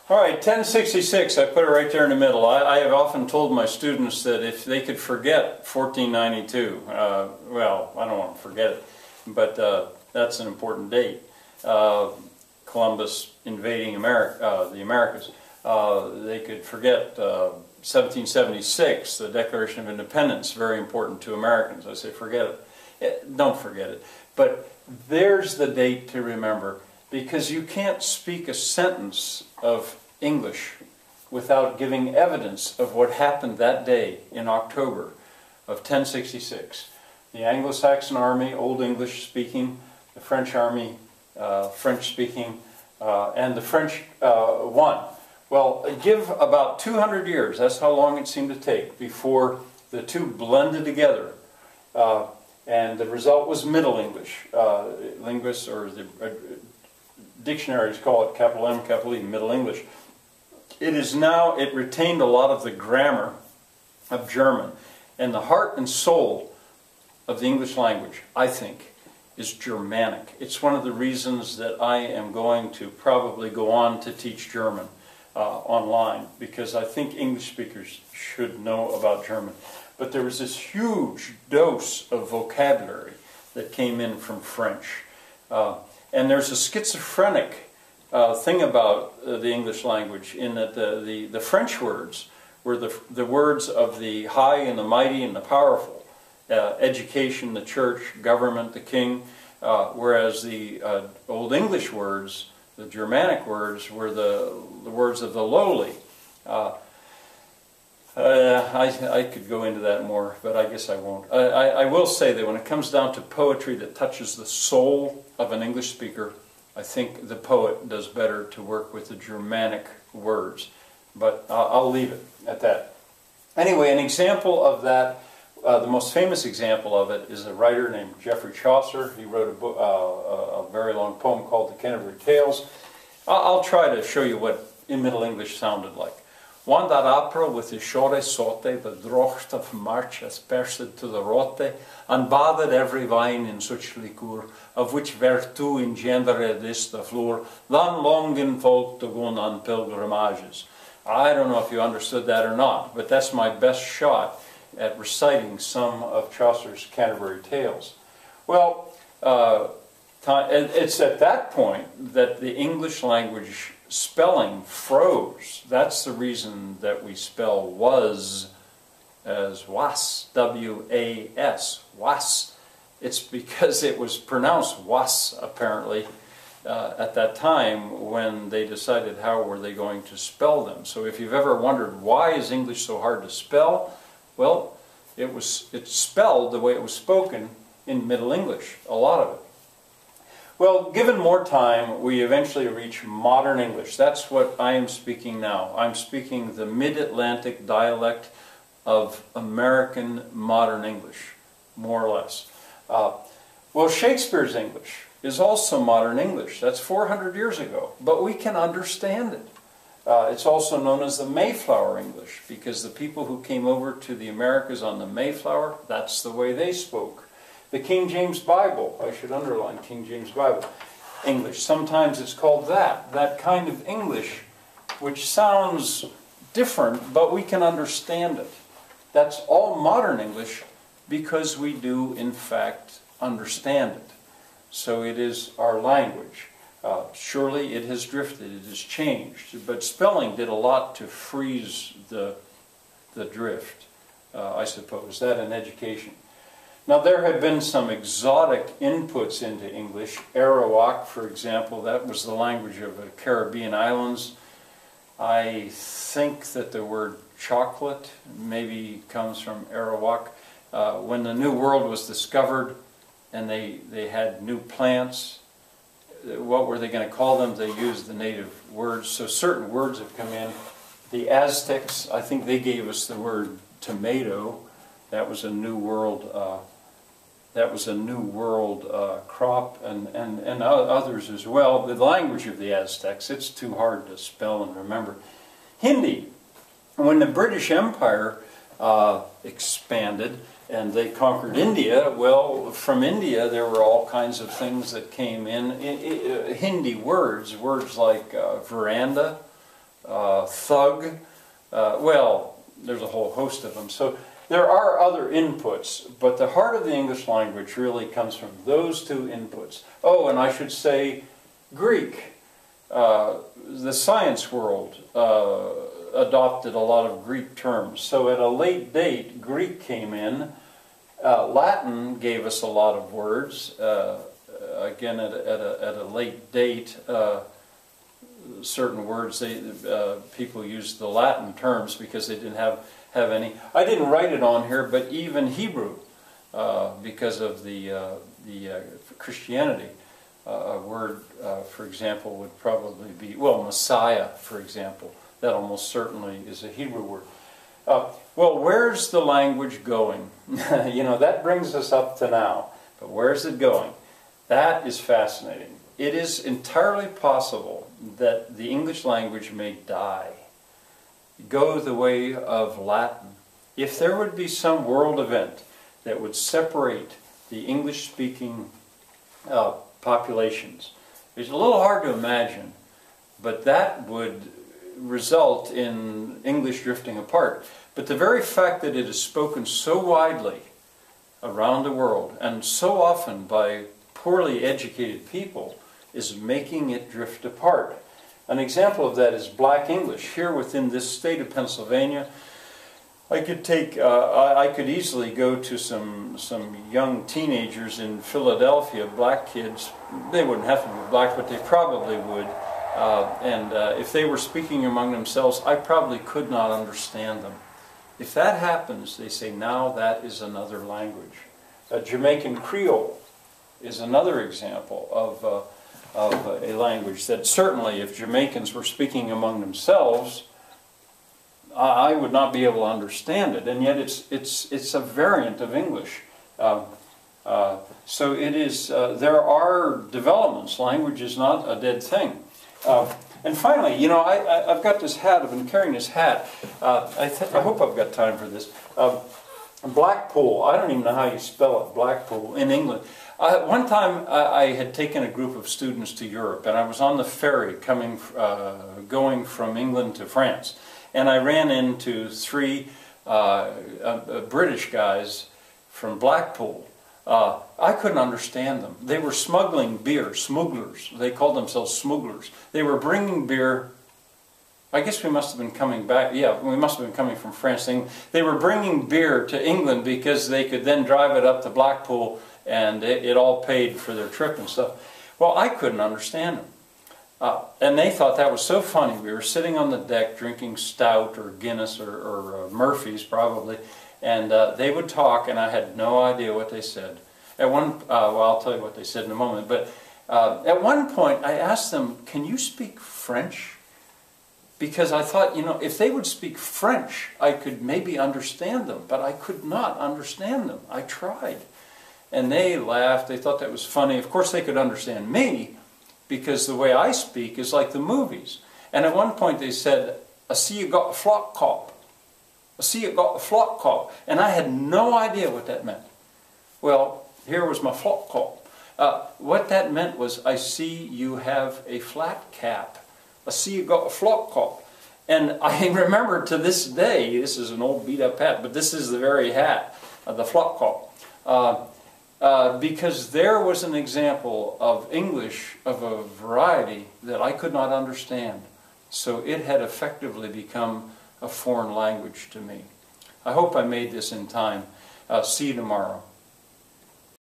All right, 1066, I put it right there in the middle. I have often told my students that if they could forget 1492, well, I don't want to forget it, but that's an important date. Columbus invading America, the Americas. They could forget 1776, the Declaration of Independence, very important to Americans. I say forget it. Don't forget it. But there's the date to remember, because you can't speak a sentence of English without giving evidence of what happened that day in October of 1066. The Anglo-Saxon army, Old English speaking, the French army, French speaking, and the French won. Well, give about 200 years, that's how long it seemed to take, before the two blended together. And the result was Middle English. Linguists, or the dictionaries call it capital M, capital E, Middle English. It retained a lot of the grammar of German. And the heart and soul of the English language, I think, is Germanic. It's one of the reasons that I am going to probably go on to teach German online, because I think English speakers should know about German. But there was this huge dose of vocabulary that came in from French. And there's a schizophrenic thing about the English language, in that the French words were the words of the high and the mighty and the powerful. Education, the church, government, the king, whereas the Old English words, the Germanic words, were the words of the lowly. I could go into that more, but I guess I won't. I will say that when it comes down to poetry that touches the soul of an English speaker, I think the poet does better to work with the Germanic words. But I'll leave it at that. Anyway, an example of that, the most famous example of it, is a writer named Geoffrey Chaucer. He wrote a book, a very long poem called the Canterbury Tales. I'll try to show you what in Middle English sounded like. One that April with his shore sote, the drocht of March aspersed to the rote, and bathed every vine in such liquor, of which vertu engendered is the floor, than longen folk to go on pilgrimages. I don't know if you understood that or not, but that's my best shot at reciting some of Chaucer's Canterbury Tales. Well, it's at that point that the English language spelling froze. That's the reason that we spell was as was, W-A-S, was. It's because it was pronounced was, apparently, at that time when they decided how were they going to spell them. So if you've ever wondered why is English so hard to spell, well, it's spelled the way it was spoken in Middle English, a lot of it. Well, given more time, we eventually reach modern English. That's what I am speaking now. I'm speaking the mid-Atlantic dialect of American modern English, more or less. Well, Shakespeare's English is also modern English. That's 400 years ago, but we can understand it. It's also known as the Mayflower English, because the people who came over to the Americas on the Mayflower, that's the way they spoke. The King James Bible, I should underline King James Bible, English. Sometimes it's called that kind of English, which sounds different, but we can understand it. That's all modern English because we do, in fact, understand it. So it is our language. Surely it has drifted, it has changed, but spelling did a lot to freeze the drift, I suppose, that and education. Now there have been some exotic inputs into English. Arawak, for example, that was the language of the Caribbean islands. I think that the word chocolate maybe comes from Arawak. When the New World was discovered and they had new plants, what were they going to call them? They used the native words. So certain words have come in. The Aztecs, I think they gave us the word tomato. That was a New World crop, and others as well. The language of the Aztecs, it's too hard to spell and remember. Hindi. When the British Empire expanded and they conquered India, well, from India there were all kinds of things that came in. Hindi words like veranda, thug. Well, there's a whole host of them. So there are other inputs, but the heart of the English language really comes from those two inputs. Oh, and I should say Greek. The science world adopted a lot of Greek terms. So at a late date, Greek came in. Latin gave us a lot of words. Again, at a late date, certain words, people used the Latin terms because they didn't have any. I didn't write it on here, but even Hebrew, because of the Christianity. A word, for example, would probably be, well, Messiah, for example. That almost certainly is a Hebrew word. Well, where's the language going? You know, that brings us up to now. But where's it going? That is fascinating. It is entirely possible that the English language may die, go the way of Latin. If there would be some world event that would separate the English-speaking populations, it's a little hard to imagine, but that would result in English drifting apart. But the very fact that it is spoken so widely around the world, and so often by poorly educated people, is making it drift apart. An example of that is Black English. Here within this state of Pennsylvania, I could easily go to some young teenagers in Philadelphia, black kids. They wouldn't have to be black, but they probably would. If they were speaking among themselves, I probably could not understand them. If that happens, they say, now that is another language. Jamaican Creole is another example of a language that certainly, if Jamaicans were speaking among themselves, I would not be able to understand it, and yet it's a variant of English. So it is. There are developments. Language is not a dead thing. And finally, you know, I've got this hat. I've been carrying this hat. I hope I've got time for this. Blackpool. I don't even know how you spell it. Blackpool in England. One time I had taken a group of students to Europe, and I was on the ferry going from England to France. And I ran into three British guys from Blackpool. I couldn't understand them. They were smuggling beer, smugglers. They called themselves smugglers. They were bringing beer. I guess we must have been coming back. Yeah, we must have been coming from France. They were bringing beer to England because they could then drive it up to Blackpool, and it all paid for their trip and stuff. Well, I couldn't understand them. And they thought that was so funny. We were sitting on the deck drinking stout or Guinness or Murphy's probably, and they would talk, and I had no idea what they said. Well, I'll tell you what they said in a moment. But at one point, I asked them, "Can you speak French?" Because I thought, you know, if they would speak French, I could maybe understand them. But I could not understand them. I tried, and they laughed. They thought that was funny. Of course, they could understand me, because the way I speak is like the movies. And at one point they said, "I see you got a flock cop. I see you got a flock cop." And I had no idea what that meant. Well, here was my flock cop. What that meant was, I see you have a flat cap. I see you got a flock cop. And I remember to this day, this is an old beat up hat, but this is the very hat, the flock cop. Because there was an example of English of a variety that I could not understand. So it had effectively become a foreign language to me. I hope I made this in time. See you tomorrow.